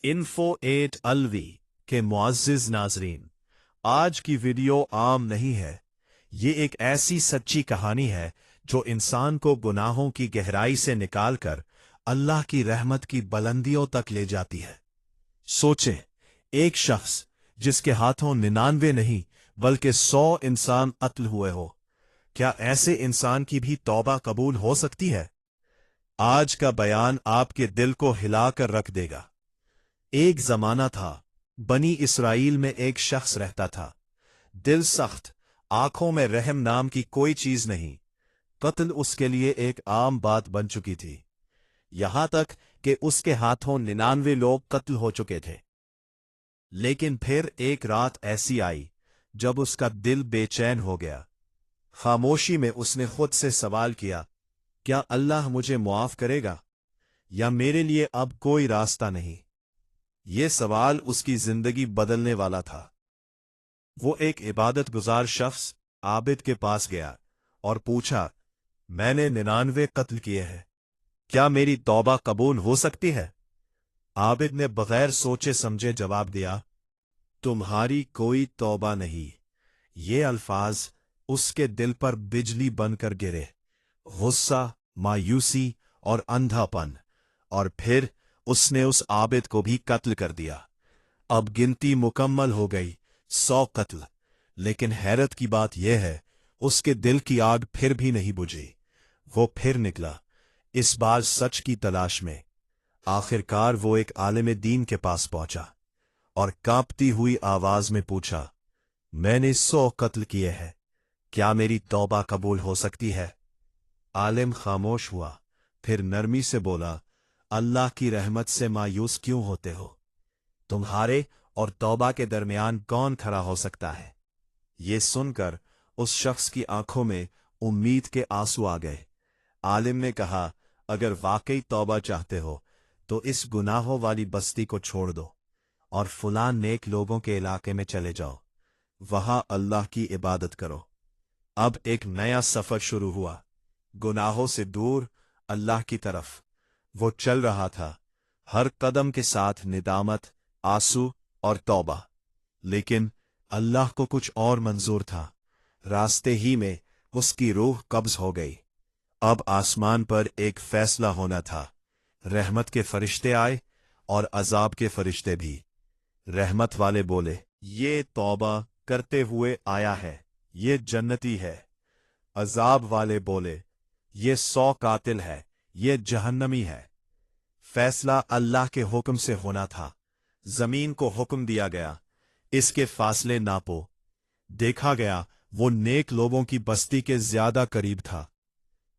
Info 8 Alvi के मुअज़्ज़िज़ नाज़रीन, आज की वीडियो आम नहीं है। ये एक ऐसी सच्ची कहानी है जो इंसान को गुनाहों की गहराई से निकालकर अल्लाह की रहमत की बुलंदियों तक ले जाती है। सोचें, एक शख्स जिसके हाथों 99 नहीं बल्कि 100 इंसान कत्ल हुए हो, क्या ऐसे इंसान की भी तौबा कबूल हो सकती है? आज का बयान आपके दिल को हिलाकर रख देगा। एक जमाना था, बनी इसराइल में एक शख्स रहता था। दिल सख्त, आंखों में रहम नाम की कोई चीज नहीं। कत्ल उसके लिए एक आम बात बन चुकी थी, यहां तक कि उसके हाथों 99 लोग कत्ल हो चुके थे। लेकिन फिर एक रात ऐसी आई जब उसका दिल बेचैन हो गया। खामोशी में उसने खुद से सवाल किया, क्या अल्लाह मुझे मुआफ करेगा या मेरे लिए अब कोई रास्ता नहीं? ये सवाल उसकी जिंदगी बदलने वाला था। वो एक इबादत गुजार शख्स आबिद के पास गया और पूछा, मैंने 99 कत्ल किए हैं, क्या मेरी तौबा कबूल हो सकती है? आबिद ने बगैर सोचे समझे जवाब दिया, तुम्हारी कोई तौबा नहीं। ये अल्फाज उसके दिल पर बिजली बनकर गिरे। गुस्सा, मायूसी और अंधापन, और फिर उसने उस आबिद को भी कत्ल कर दिया। अब गिनती मुकम्मल हो गई, 100 कत्ल। लेकिन हैरत की बात यह है, उसके दिल की आग फिर भी नहीं बुझी। वो फिर निकला, इस बार सच की तलाश में। आखिरकार वो एक आलिम दीन के पास पहुंचा और कांपती हुई आवाज में पूछा, मैंने 100 कत्ल किए हैं, क्या मेरी तौबा कबूल हो सकती है? आलिम खामोश हुआ, फिर नरमी से बोला, अल्लाह की रहमत से मायूस क्यों होते हो? तुम्हारे और तौबा के दरमियान कौन खड़ा हो सकता है? ये सुनकर उस शख्स की आंखों में उम्मीद के आंसू आ गए। आलिम ने कहा, अगर वाकई तौबा चाहते हो तो इस गुनाहों वाली बस्ती को छोड़ दो और फलां नेक लोगों के इलाके में चले जाओ, वहां अल्लाह की इबादत करो। अब एक नया सफर शुरू हुआ, गुनाहों से दूर अल्लाह की तरफ। वो चल रहा था, हर कदम के साथ निदामत, आंसू और तौबा। लेकिन अल्लाह को कुछ और मंजूर था। रास्ते ही में उसकी रूह कब्ज हो गई। अब आसमान पर एक फैसला होना था। रहमत के फरिश्ते आए और अजाब के फरिश्ते भी। रहमत वाले बोले, ये तौबा करते हुए आया है, ये जन्नती है। अजाब वाले बोले, ये 100 कातिल है, ये जहन्नमी है। फैसला अल्लाह के हुक्म से होना था। जमीन को हुक्म दिया गया, इसके फासले नापो। देखा गया, वो नेक लोगों की बस्ती के ज्यादा करीब था।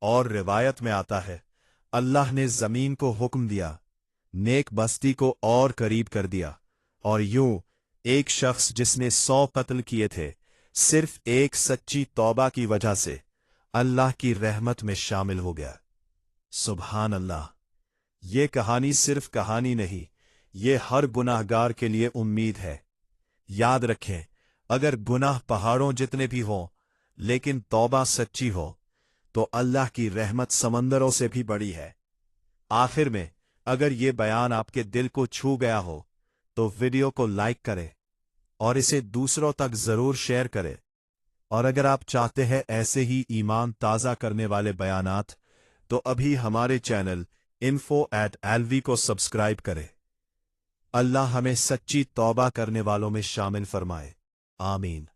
और रिवायत में आता है, अल्लाह ने जमीन को हुक्म दिया, नेक बस्ती को और करीब कर दिया। और यूं एक शख्स जिसने 100 कत्ल किए थे, सिर्फ एक सच्ची तौबा की वजह से अल्लाह की रहमत में शामिल हो गया। सुभान अल्लाह। ये कहानी सिर्फ कहानी नहीं, ये हर गुनाहगार के लिए उम्मीद है। याद रखें, अगर गुनाह पहाड़ों जितने भी हों, लेकिन तौबा सच्ची हो, तो अल्लाह की रहमत समंदरों से भी बड़ी है। आखिर में, अगर ये बयान आपके दिल को छू गया हो, तो वीडियो को लाइक करें और इसे दूसरों तक जरूर शेयर करें। और अगर आप चाहते हैं ऐसे ही ईमान ताज़ा करने वाले बयानात, तो अभी हमारे चैनल info@alvi को सब्सक्राइब करें। अल्लाह हमें सच्ची तौबा करने वालों में शामिल फरमाए। आमीन।